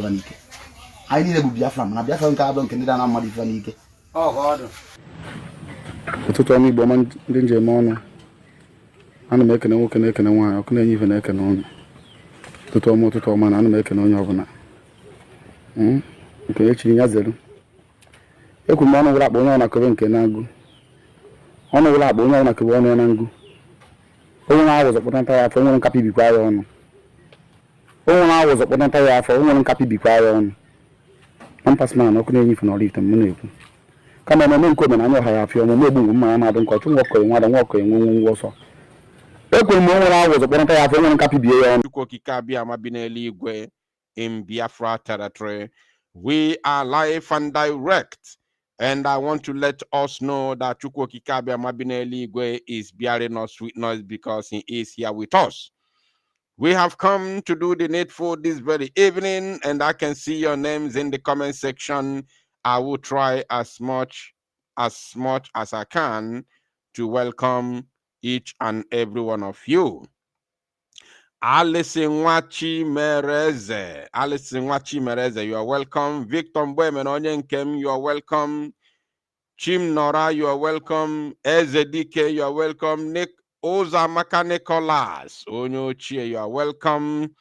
Vanike. I need a Biafran, and a Biafran carbon can do Madi Vanike. Oh, God. To tell me, Bowman didn't mono. I'm making a walk and a one, I couldn't even a canon. To tell more to tell man, I'm making on your own. Okay, actually, as you could mono without Bonona Coven can go. On without Bonona Coven and go. Oh, I was a potential for one copy be quiet on. Oh, I was a potential for one copy be quiet on. I'm past man, I couldn't even leave the money. Come on, I'm coming. I know how I feel. I'm moving. I don't go to walk away. I don't walk away. In Biafra territory. We are live and direct, and I want to let us know that Chukwokikabe Amabine Ligwe is bearing us witness because he is here with us. We have come to do the needful this very evening, and I can see your names in the comment section. I will try as much as I can to welcome each and every one of you. Alison Wachi Mereze, you are welcome. Victor Mbwemen Onyenkem, you are welcome. Chim Nora, you are welcome. Ezedike, you are welcome. Nick Ozamaka Nicholas Onyochie, you are welcome.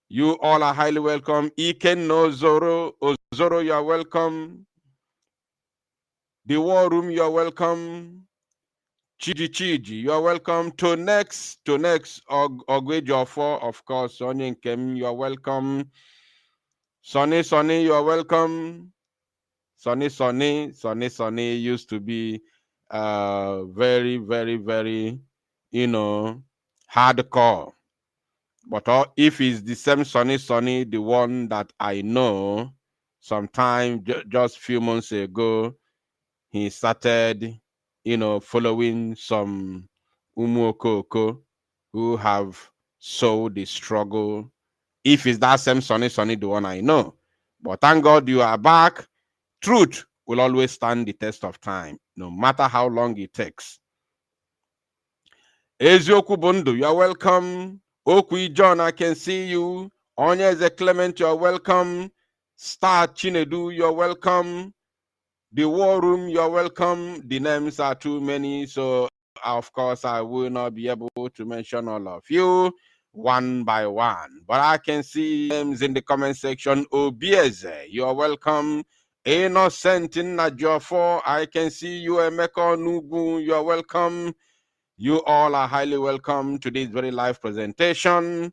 You all are highly welcome. Iken Nozoro Ozoro, you are welcome. The War Room, you are welcome. Chiji, you are welcome. To next, Ogwejofor, of course, Sonny Nkem, you are welcome. Sonny, you are welcome. Sonny used to be very, very, very, hardcore. But if it's the same Sonny, the one that I know, sometime just a few months ago, he started, following some Umuokoko who have sold the struggle. If it's that same Sonny, the one I know. But thank God you are back. Truth will always stand the test of time, no matter how long it takes. Ezioku Bundu, you are welcome. Okwi John, I can see you. Onyeze Clement, you are welcome. Star Chinedu, you are welcome. The War Room, you're welcome. The names are too many, so of course I will not be able to mention all of you one by one. But I can see names in the comment section. Obieze, you're welcome. Innocent in Najofo, I can see you. Emeka Nugu, you're welcome. You all are highly welcome to this very live presentation.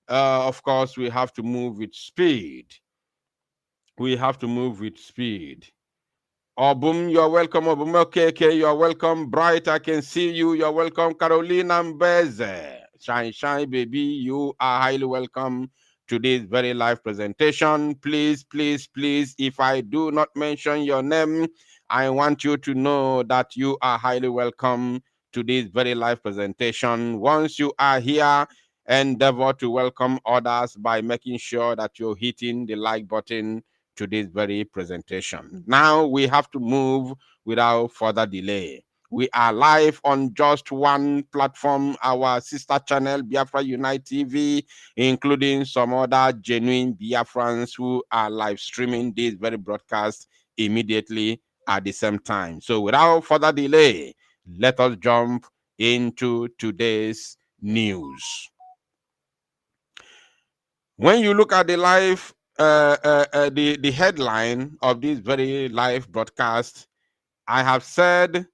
Of course, we have to move with speed. Obum, you're welcome. Obum KK, you're welcome. Bright, I can see you. You're welcome. Carolina Mbeze. Shine, baby. You are highly welcome to this very live presentation. Please, if I do not mention your name, I want you to know that you are highly welcome to this very live presentation. Once you are here, endeavor to welcome others by making sure that you're hitting the like button to this very presentation. Now we have to move without further delay. We are live on just one platform, our sister channel, Biafra Unite TV, including some other genuine Biafrans who are live streaming this very broadcast immediately at the same time. So without further delay, let us jump into today's news. When you look at the live the headline of this very live broadcast, I have said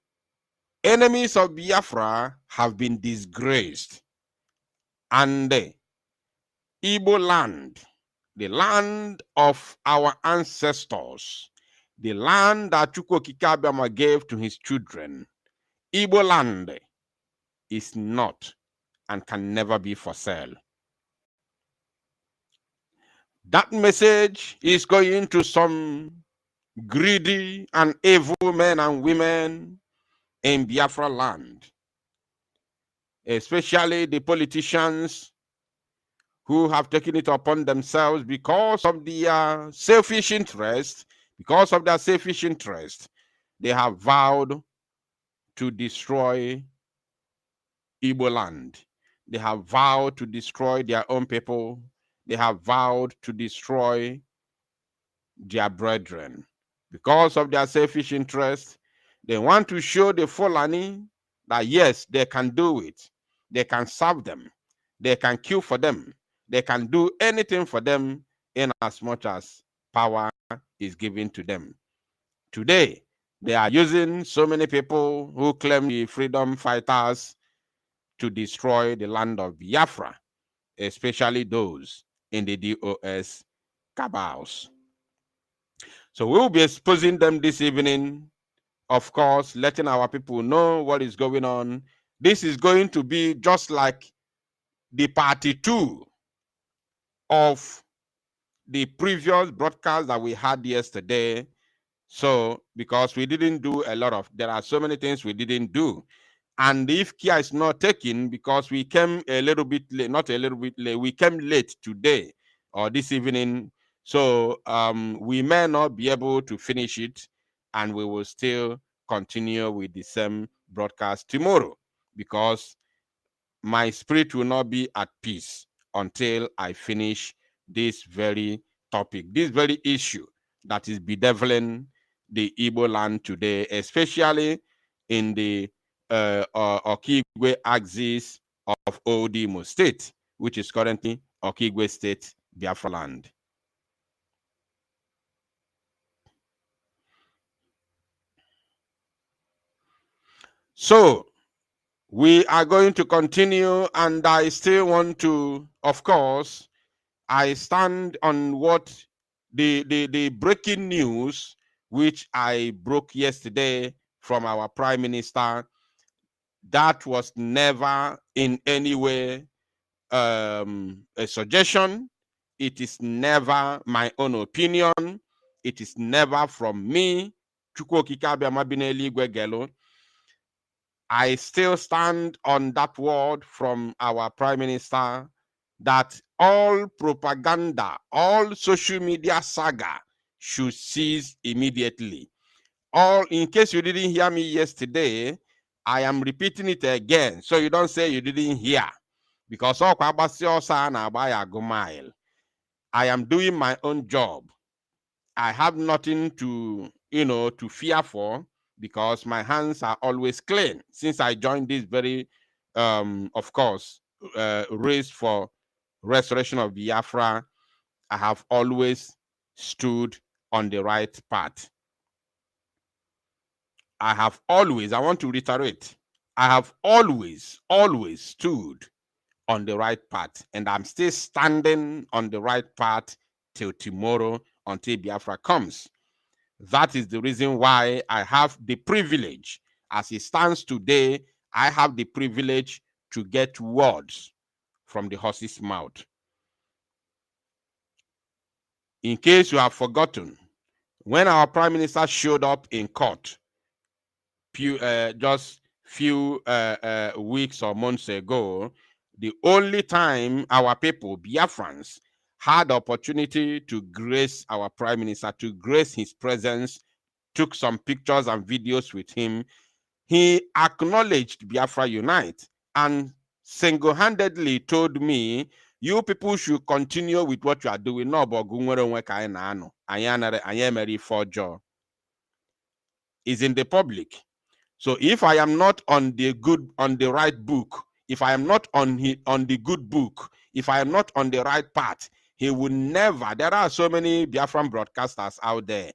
enemies of Biafra have been disgraced, and Igbo land, the land of our ancestors, the land that Chukwokikabiyama gave to his children, Igbo land is not and can never be for sale. That message is going to some greedy and evil men and women in Biafra land, especially the politicians who have taken it upon themselves because of their selfish interest. They have vowed to destroy Igbo land. They have vowed to destroy their own people. they have vowed to destroy their brethren. Because of their selfish interest, they want to show the Fulani that yes, they can do it. They can serve them. They can kill for them. They can do anything for them in as much as power is given to them. Today, they are using so many people who claim the freedom fighters to destroy the land of Biafra, especially those in the DOS cabals. So we'll be exposing them this evening, of course, letting our people know what is going on. This is going to be just like the party 2 of the previous broadcast that we had yesterday. So, because we didn't do a lot of, there are so many things we didn't do. And if care is not taken, because we came a little bit late, not a little bit late, we came late today or this evening. So we may not be able to finish it, and we will still continue with the same broadcast tomorrow, because my spirit will not be at peace until I finish this very topic, this very issue that is bedeviling the Igbo land today, especially in the Okigwe axis of Odimo State, which is currently Okigwe State, Biafraland. So we are going to continue, and I still want to, of course, I stand on what the breaking news which I broke yesterday from our Prime Minister. That was never in any way a suggestion. It is never my own opinion. It is never from me. I still stand on that word from our Prime Minister that all propaganda, all social media saga should cease immediately. All, in case you didn't hear me yesterday, I am repeating it again, so you don't say you didn't hear. Because I am doing my own job. I have nothing to, to fear for, because my hands are always clean. Since I joined this very, of course, race for restoration of Biafra, I have always stood on the right path. I want to reiterate, I have always stood on the right path, and I'm still standing on the right path till tomorrow, until Biafra comes. That is the reason why I have the privilege, as it stands today, I have the privilege to get words from the horse's mouth. In case you have forgotten, when our Prime Minister showed up in court just few weeks or months ago, the only time our people, Biafrans, had the opportunity to grace our Prime Minister, to grace his presence, took some pictures and videos with him, he acknowledged Biafra Unite and single-handedly told me, you people should continue with what you are doing. No, but is in the public. So if I am not on the right book, if I am not on the good book, if I am not on the right path, he will never. There are so many Biafran broadcasters out there.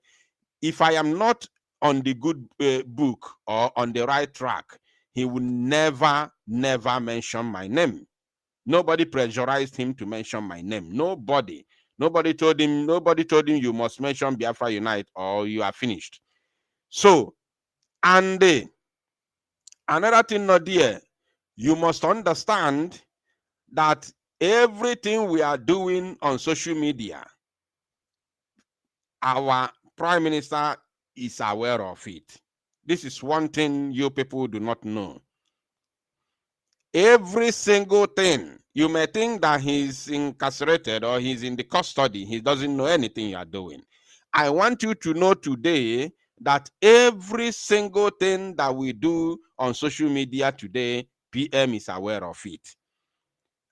If I am not on the good book or on the right track, he will never mention my name. Nobody pressurized him to mention my name. Nobody told him you must mention Biafra Unite or you are finished. So, and another thing, not there, you must understand that everything we are doing on social media, our Prime Minister is aware of it. This is one thing you people do not know. Every single thing, you may think that he's incarcerated or he's in the custody, he doesn't know anything you are doing. I want you to know today that every single thing that we do on social media today, PM is aware of it.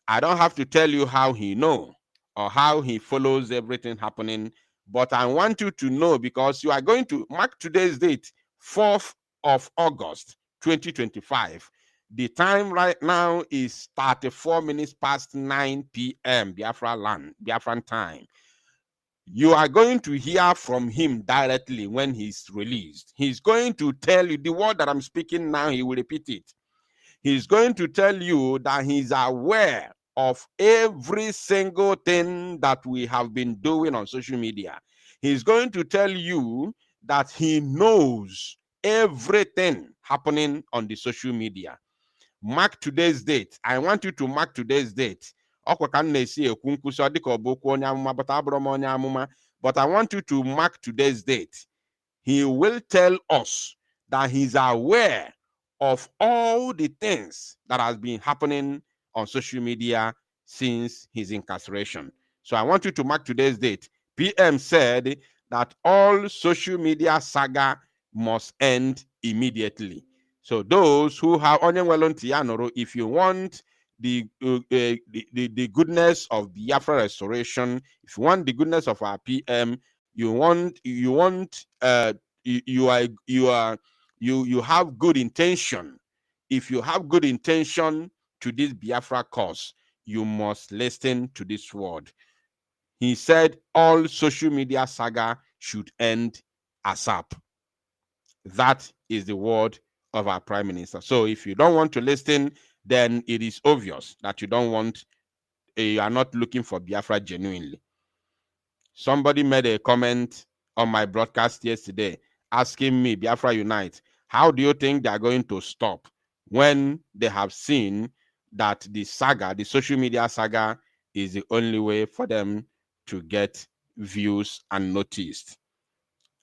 I don't have to tell you how he knows. or how he follows everything happening. But I want you to know, because you are going to mark today's date, 4th of August, 2025. The time right now is 34 minutes past 9 p.m. Biafran time. You are going to hear from him directly when he's released. He's going to tell you the word that I'm speaking now. He will repeat it. He's going to tell you that he's aware of every single thing that we have been doing on social media. He's going to tell you that he knows everything happening on the social media. Mark today's date. I want you to mark today's date. But I want you to mark today's date. He will tell us that he's aware of all the things that has been happening on social media since his incarceration. So I want you to mark today's date. PM said that all social media saga must end immediately. So those who have if you want the goodness of Biafra restoration, if you want the goodness of our PM, you have good intention. If you have good intention to this Biafra cause, you must listen to this word. He said all social media saga should end ASAP. That is the word of our Prime Minister. So if you don't want to listen, then it is obvious that you don't want, you are not looking for Biafra genuinely. Somebody made a comment on my broadcast yesterday asking me, Biafra Unite, how do you think they are going to stop when they have seen that the saga, the social media saga, is the only way for them to get views and noticed?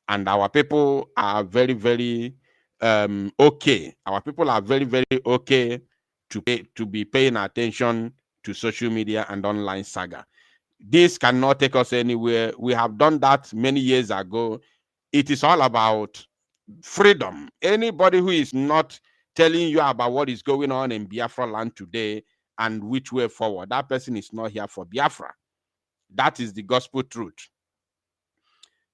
And our people are very, very okay. Our people are very, very okay to be paying attention to social media and online saga. This cannot take us anywhere. We have done that many years ago. It is all about freedom. Anybody who is not telling you about what is going on in Biafra land today and which way forward, that person is not here for Biafra. That is the gospel truth.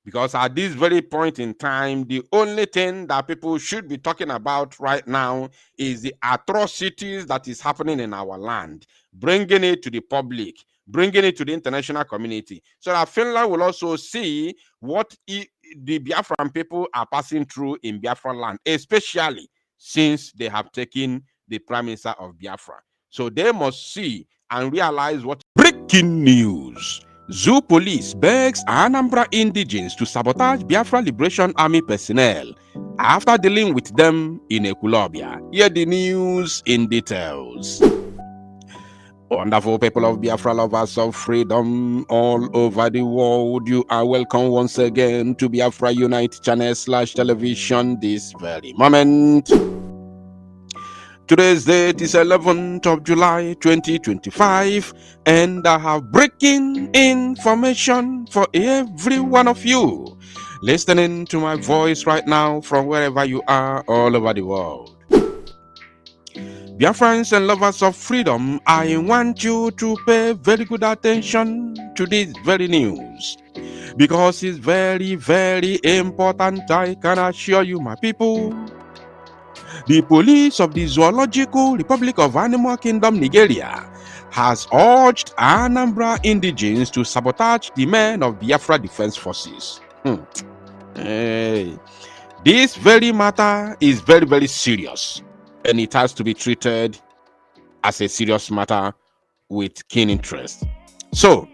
Because at this very point in time, the only thing that people should be talking about right now is the atrocities that is happening in our land, bringing it to the public, bringing it to the international community, so that Finland will also see what the Biafran people are passing through in Biafraland, especially since they have taken the Prime Minister of Biafra. So they must see and realize what. Breaking news. Zoo police begs Anambra indigents to sabotage Biafra Liberation Army personnel after dealing with them in Ekulobia. Hear the news in details. Wonderful people of Biafra, lovers of freedom all over the world, you are welcome once again to Biafra Unite channel / television this very moment. Today's date is 11th of July 2025, and I have breaking information for every one of you listening to my voice right now from wherever you are all over the world. Biafrans and lovers of freedom, I want you to pay very good attention to this very news, because it's very, very important. I can assure you, my people. The police of the Zoological Republic of Animal Kingdom, Nigeria, has urged Anambra indigents to sabotage the men of Biafra Defense Forces. Hey. This very matter is very, very serious, and it has to be treated as a serious matter with keen interest. So,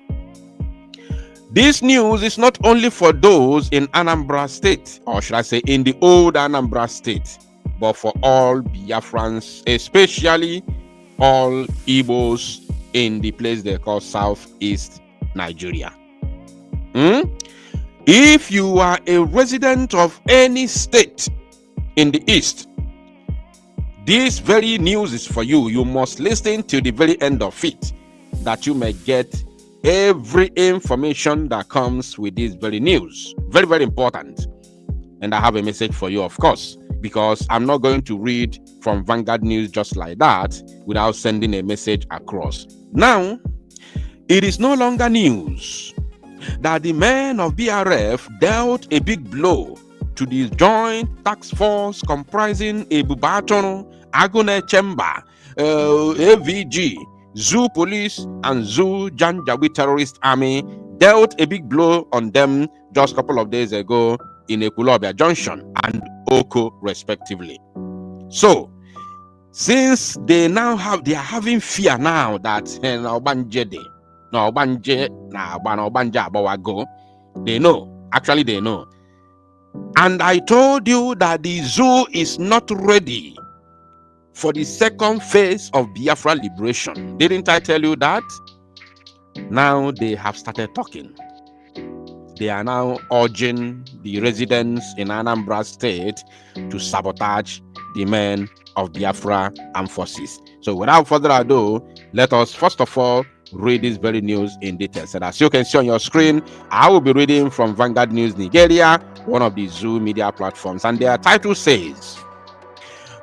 this news is not only for those in Anambra State, or should I say in the old Anambra State, but for all Biafrans, especially all Igbos in the place they call Southeast Nigeria. If you are a resident of any state in the East, this very news is for you. You must listen to the very end of it, that you may get every information that comes with this very news. Very, very important. And I have a message for you, of course, because I'm not going to read from Vanguard News just like that without sending a message across. Now, It is no longer news that the men of BRF dealt a big blow to the joint task force comprising Ebubaton, Agone Chemba, AVG, Zoo Police, and Zoo Janjaweed Terrorist Army dealt a big blow on them just a couple of days ago in Ekulobia Junction and Oko, respectively. So, since they are having fear now that they know, actually they know. And I told you that the zoo is not ready for the second phase of Biafra liberation. Didn't I tell you that? Now they have started talking. They are now urging the residents in Anambra State to sabotage the men of Biafra Armed Forces. So without further ado, let us first of all read this very news in detail. So as you can see on your screen, I will be reading from Vanguard News Nigeria, one of the Zoo media platforms, and their title says,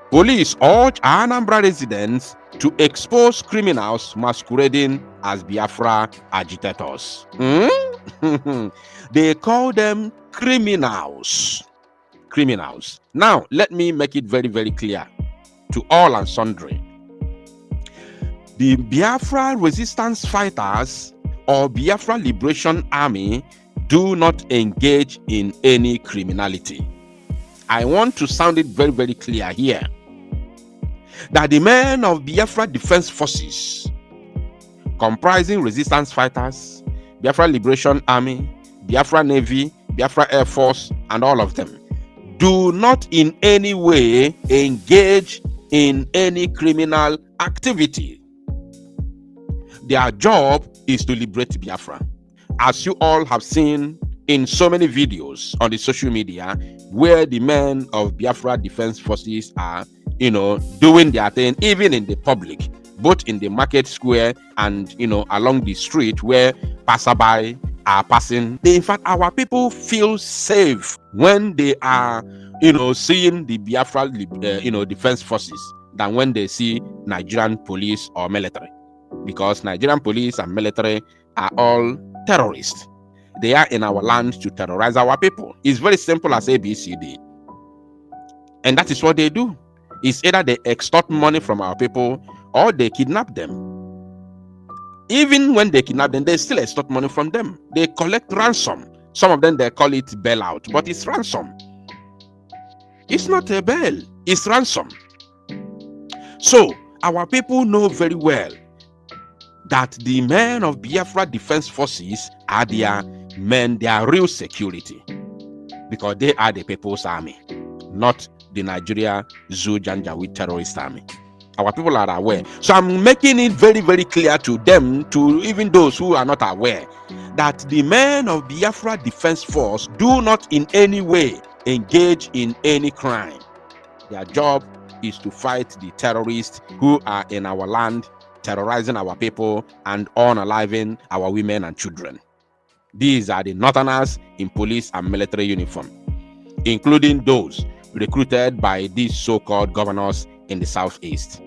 Police urge Anambra residents to expose criminals masquerading as Biafra agitators. They call them criminals. Criminals. Now, let me make it very, very clear to all and sundry. The Biafra resistance fighters or Biafra Liberation Army do not engage in any criminality. I want to sound it very, very clear here that the men of Biafra Defense Forces, comprising resistance fighters, Biafra Liberation Army, Biafra Navy, Biafra Air Force, and all of them, do not in any way engage in any criminal activity. Their job is to liberate Biafra. As you all have seen in so many videos on the social media, where the men of Biafra Defense Forces are, doing their thing, even in the public, both in the market square and, along the street where passerby are passing. In fact, our people feel safe when they are, seeing the Biafra, Defense Forces than when they see Nigerian police or military. Because Nigerian police and military are all terrorists. They are in our land to terrorize our people. It's very simple as ABCD. And that is what they do. It's either they extort money from our people or they kidnap them. Even when they kidnap them, they still extort money from them. They collect ransom. Some of them, they call it bailout, but it's ransom. It's not a bail, it's ransom. So, our people know very well that the men of Biafra Defense Forces are their men, their real security, because they are the people's army, not the Nigeria Zoo Janjaweed terrorist army. Our people are aware. So I'm making it very, very clear to them, to even those who are not aware, that the men of Biafra Defense Force do not in any way engage in any crime. Their job is to fight the terrorists who are in our land, terrorizing our people and unaliving our women and children. These are the northerners in police and military uniform, including those recruited by these so-called governors in the southeast.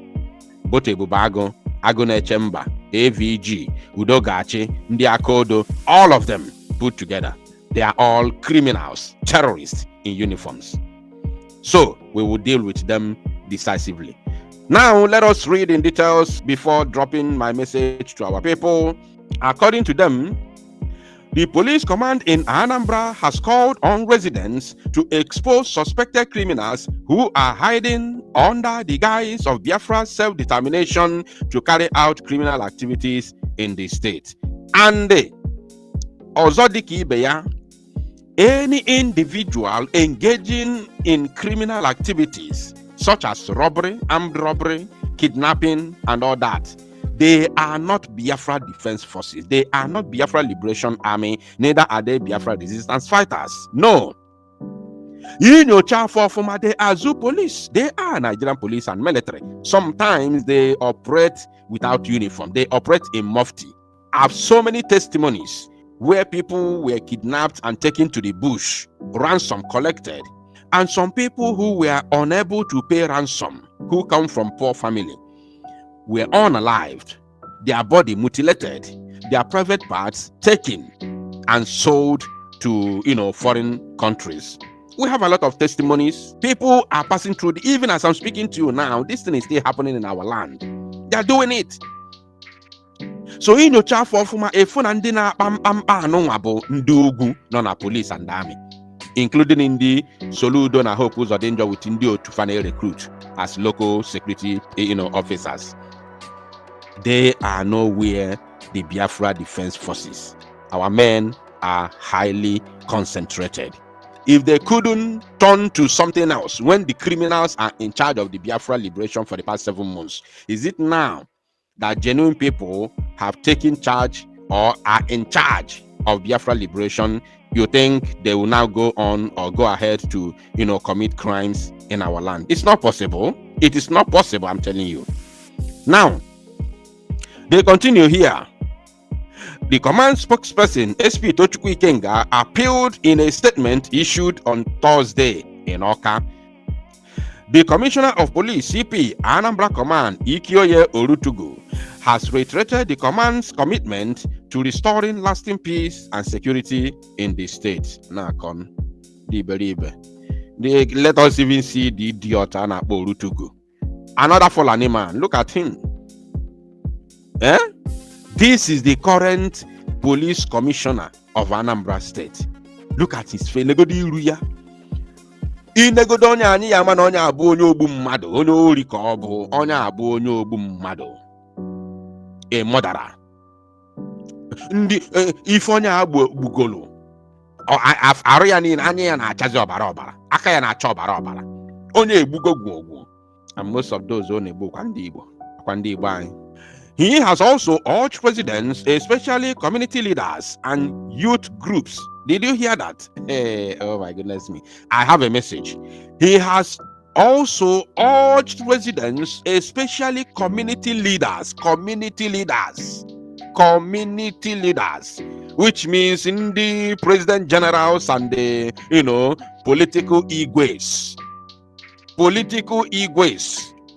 Bote Bubago, Agone Chemba, AVG, Udogachi, Ndiakodo, all of them put together. They are all criminals, terrorists in uniforms. So we will deal with them decisively. Now let us read in details before dropping my message to our people. According to them, the police command in Anambra has called on residents to expose suspected criminals who are hiding under the guise of Biafra's self-determination to carry out criminal activities in the state. And Ozodiki Beya, any individual engaging in criminal activities such as robbery, armed robbery, kidnapping, and all that, they are not Biafra Defense Forces. They are not Biafra Liberation Army. Neither are they Biafra resistance fighters. No. In your former, they are Zoo Police. They are Nigerian police and military. Sometimes they operate without uniform. They operate in mufti. I have so many testimonies where people were kidnapped and taken to the bush, ransom collected, and some people who were unable to pay ransom, who come from poor family, were unalived, their body mutilated, their private parts taken and sold to, foreign countries. We have a lot of testimonies. People are passing through, even as I'm speaking to you now, this thing is still happening in our land. They are doing it. So in your chat for Fuma, a phone and dinner, no police and army, including in the Soludo and Hope who's danger with Indio to finally recruit as local security, officers. They are nowhere the Biafra Defense Forces. Our men are highly concentrated. If they couldn't turn to something else when the criminals are in charge of the Biafra liberation for the past 7 months, is it now that genuine people have taken charge or are in charge of Biafra liberation? You think they will now go on or go ahead to, commit crimes in our land? It's not possible. It is not possible, I'm telling you. Now, they continue here. The command spokesperson, SP Tochukwu Ikenga, appealed in a statement issued on Thursday in Awka. The Commissioner of Police, CP Anambra Command, Ikioye Orutugu, has reiterated the command's commitment to restoring lasting peace and security in the state. Nakon, let us even see the idiot Anakpo Orutugu. Another Fulani man, look at him. This is the current police commissioner of Anambra State. Look at his face. Inegodo onye anyị ya mana onye abụ onye ogbu mmadụ, onye ori ka ọ bụ, onye abụ onye ogbu mmadụ. A murderer. Ndị ife onye agbu gbugolo. Arụ ya niile anya ya na-achazi ọbara ọbara, aka ya na-acha ọbara ọbara. Onye egbugo gwogwo. And most of those only egbu kwa ndị Igbo anyị. He has also urged residents, especially community leaders and youth groups. Did you hear that? Hey, oh my goodness me. I have a message. He has also urged residents, especially community leaders, which means in the president generals and the, political igwes.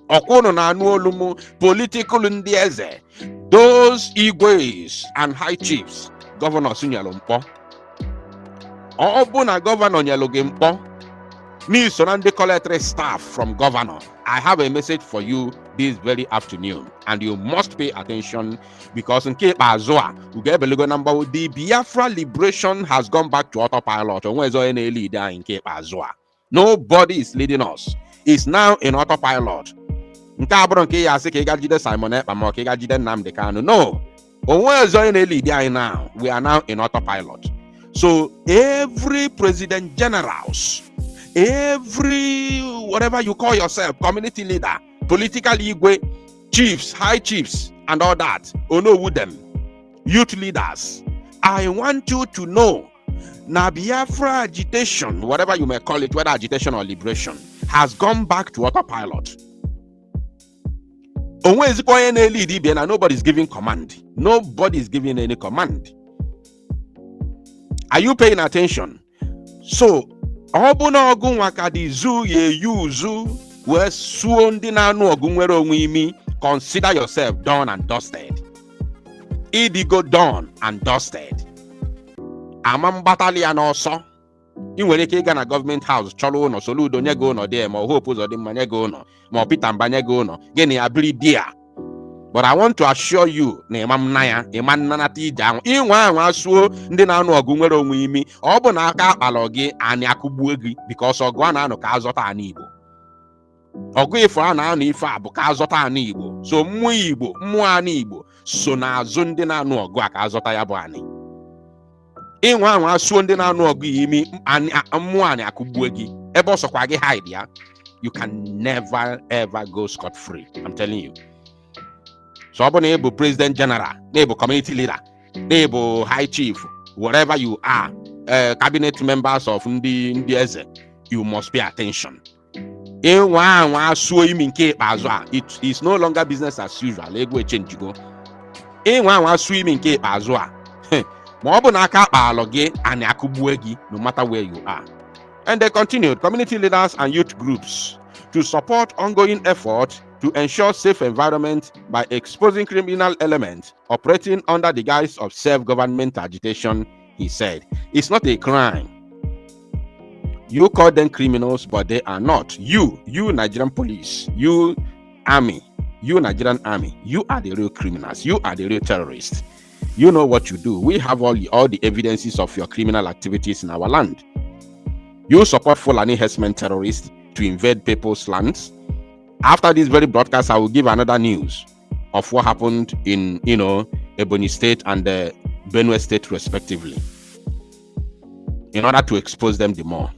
Okono na anuolumu political ndieze. Those igwes and high chiefs, Governor Sunyalo Mpo. Obuna Governor Nyaloge Mpo. Me Sonande Collectorate staff from Governor. I have a message for you this very afternoon, and you must pay attention because in Cape Azoa, we get a number. The Biafra liberation has gone back to autopilot. Where's any leader in Cape Azoa? Nobody is leading us. It's now in autopilot. No. Now. We are now in autopilot. So every president generals, every whatever you call yourself, community leader, political igwe, chiefs, high chiefs, and all that, them, youth leaders, I want you to know na Biafra agitation, whatever you may call it, whether agitation or liberation, has gone back to autopilot. Nobody's giving command. Nobody's giving any command. Are you paying attention? So, consider yourself done and dusted. Idigo done and dusted. Amam battalion also. In when you na government house, cholo no soludo nyego no there, mo hope uzo dim manyego no, mo pita mbanyego no, geni abri dia. But I want to assure you, na imam naya, iman nanati down. Inwa asuo ndi na anu ogu nwere onwe imi, obu na aka akpalo gi ani akugbu egi because ogwa na anu ka azota ani Igbo. Ogu ifo ana anu ife abu ka azota ani Igbo. So mmu Igbo, mmu ani Igbo, so na azu ndi na anu ogu ka azota ya bu ani. Inwa asuo ndi na anu ogu imi mmu ani akugbu egi. Ebe osokwa gi hide ya. You can never ever go scot free. I'm telling you. So able president general, able community leader, able high chief, whatever you are, cabinet members of Ndieze, you must pay attention. It is no longer business as usual. No matter where you are. And they continued, community leaders and youth groups to support ongoing efforts to ensure safe environment by exposing criminal elements operating under the guise of self-government agitation, he said. It's not a crime. You call them criminals, but they are not. You Nigerian police, you army, you Nigerian army, you are the real criminals. You are the real terrorists. You know what you do. We have all the evidences of your criminal activities in our land. You support Fulani herdsmen terrorists to invade people's lands. After this very broadcast, I will give another news of what happened in, Ebonyi State and Benue State, respectively, in order to expose them the more.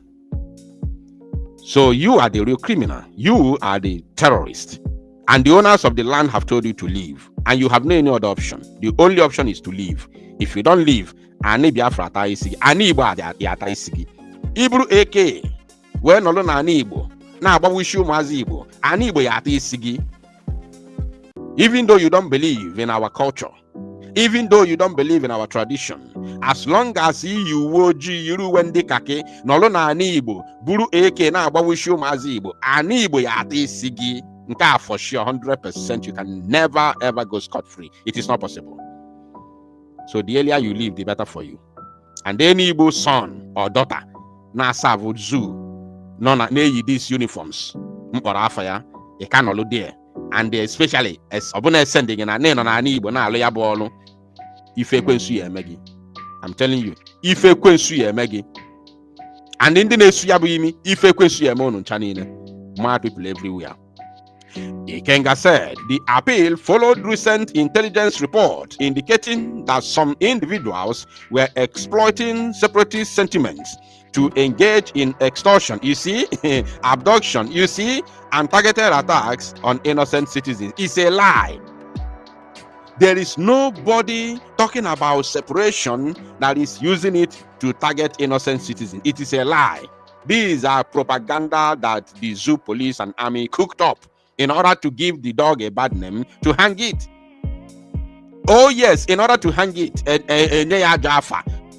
So you are the real criminal. You are the terrorist. And the owners of the land have told you to leave. And you have no any other option. The only option is to leave. If you don't leave, ani Biafra ataisigi. Ani Igbo adi ataisigi. Ibru AK. When no na ani Igbo. Na abawishu mazi Igbo. Ani Igbo ya ataisigi. Even though you don't believe in our culture, even though you don't believe in our tradition, as long as you woji yiru wende kake nolo na ani Igbo buru AK na agbawishu mazi Igbo, ani Igbo ya ataisigi. For sure, 100%, you can never ever go scot-free. It is not possible. So the earlier you leave, the better for you. And any Igbo son or daughter na serve zoo, no na these uniforms, you cannot look there. And especially as Obuna sending in a name on an Igbo na aloya bolo, if a quensu megi. I'm telling you, if a quensu megi. And in the next yabimi, if a quensu mon chanine, mad people everywhere. Ikenga said the appeal followed recent intelligence reports indicating that some individuals were exploiting separatist sentiments to engage in extortion, abduction, and targeted attacks on innocent citizens. It's a lie. There is nobody talking about separation that is using it to target innocent citizens. It is a lie. These are propaganda that the zoo police and army cooked up in order to give the dog a bad name, to hang it. Oh yes, in order to hang it,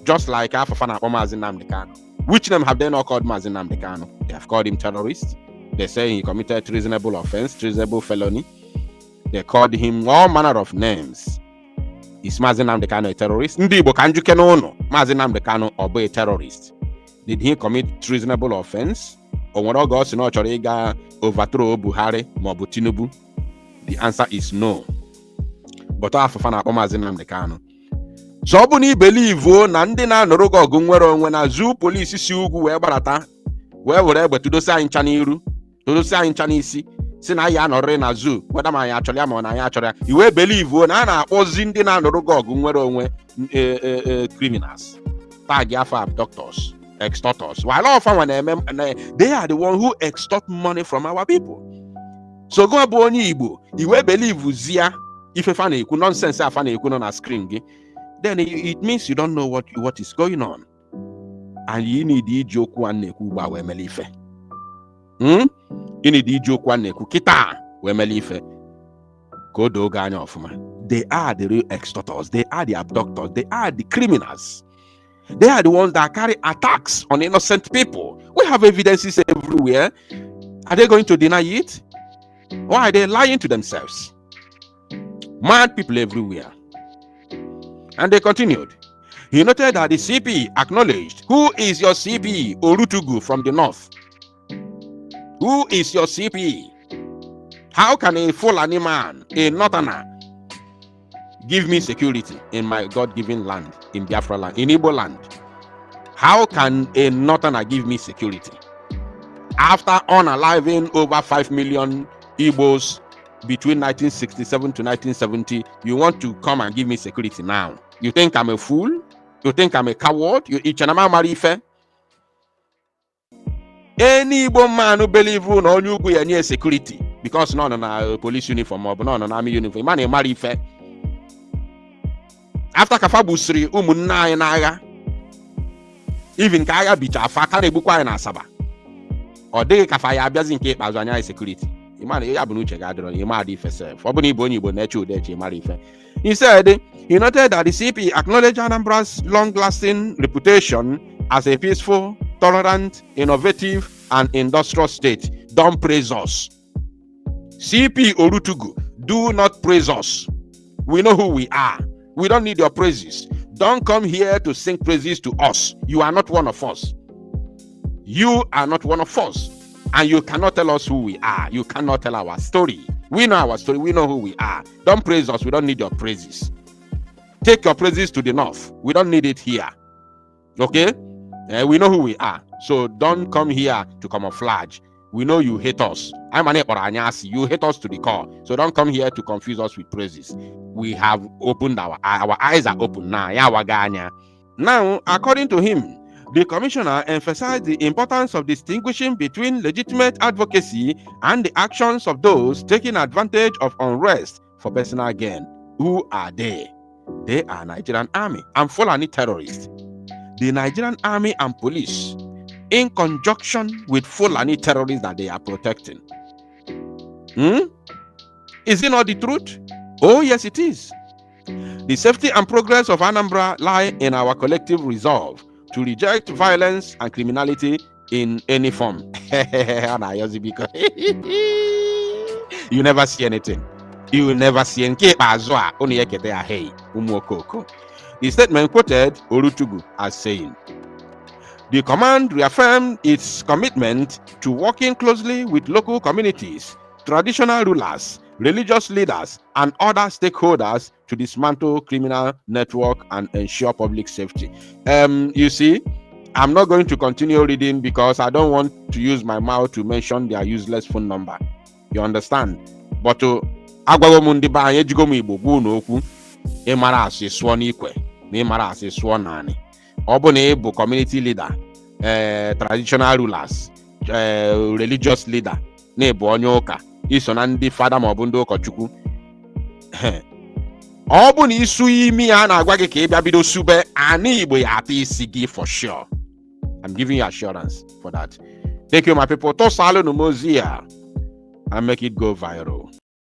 just like Afafana Mazin Nnamdi Kanu. Which name have they not called Mazin Nnamdi Kanu? They have called him terrorist. They say he committed treasonable offense, treasonable felony. They called him all manner of names. Is Mazin Nnamdi Kanu a terrorist? Ndibo kanjuke no. Mazin Nnamdi Kanu or a terrorist? Did he commit treasonable offense? Or when August no choriga overthrow Buhari Mobu Tinubu? The answer is no. But Afafana Mazin Nnamdi Kanu. So buni believe na ndị na-anọrọ ọgụ nwere onwe na zoo police si ugwu wee gbarata wee were egbe tudosa anyị ncha n'iru tudosa anyị ncha n'isi si na ya anọrị na zoo weda ma ya achọrọ ya ma na ya achọrọ ya iwe believe na a na-akpọzi ndị na-anọrọ ọgụ nwere onwe criminals tag afa abductors, extorters, while all of them they are the one who extort money from our people. So go bụ onye Igbo iwe believe zia ife fa na-ekwu nonsense afa na-ekwu no na screen gị, then it means you don't know what is going on. And you need ijoku and neku ba we melife. You need ijoku and neku kita we melife. Go do ganya of man. They are the real extorters, they are the abductors, they are the criminals. They are the ones that carry attacks on innocent people. We have evidences everywhere. Are they going to deny it? Or are they lying to themselves? Mad people everywhere. And they continued. He noted that the CP acknowledged, who is your CP, Orutugu from the north? Who is your CP? How can a Fulani man, a northerner, give me security in my God-given land, in Biafraland, in Igbo land? How can a northerner give me security? After unaliving over 5 million Igbos between 1967 to 1970, you want to come and give me security now? You think I'm a fool? You think I'm a coward? You Ichanama Marife? Any Igbo man who believe in all you go near security because none on a police uniform or none on army uniform, man, Marife. After Kafabusri, Umunna Naga, even Kaya Bichafa, Karebukwa and Asaba, or De Kafaya Biazin Cape Azania security. He noted that the CP acknowledged Anambra's long-lasting reputation as a peaceful, tolerant, innovative, and industrial state Don't praise us. CP Olutugu, do not praise us. We know who we are. We don't need your praises. Don't come here to sing praises to us. You are not one of us. You are not one of us. And you cannot tell us who we are. You cannot tell our story. We know our story. We know who we are. Don't praise us. We don't need your praises. Take your praises to the north. We don't need it here. Okay? We know who we are. So don't come here to camouflage. We know you hate us. I'm an Anyasi. You hate us to the core. So don't come here to confuse us with praises. We have opened our eyes are open now. Now, according to him, the commissioner emphasized the importance of distinguishing between legitimate advocacy and the actions of those taking advantage of unrest for personal gain. Who are they? They are Nigerian army and Fulani terrorists. The Nigerian army and police, in conjunction with Fulani terrorists that they are protecting. Is it not the truth? Oh, yes, it is. The safety and progress of Anambra lie in our collective resolve to reject violence and criminality in any form. You never see anything. You will never see anything. The statement quoted Olutugu as saying, the command reaffirmed its commitment to working closely with local communities, traditional rulers, religious leaders, and other stakeholders to dismantle criminal network and ensure public safety. You see, I'm not going to continue reading because I don't want to use my mouth to mention their useless phone number. You understand? But community leader, traditional rulers, religious leader, isonandi fada maobundo kochuku. Obun isu imi ana agwage ke bia bido sube ani igbo ya ati isigi for sure. I'm giving you assurance for that. Thank you, my people. To salo no mozia and make it go viral.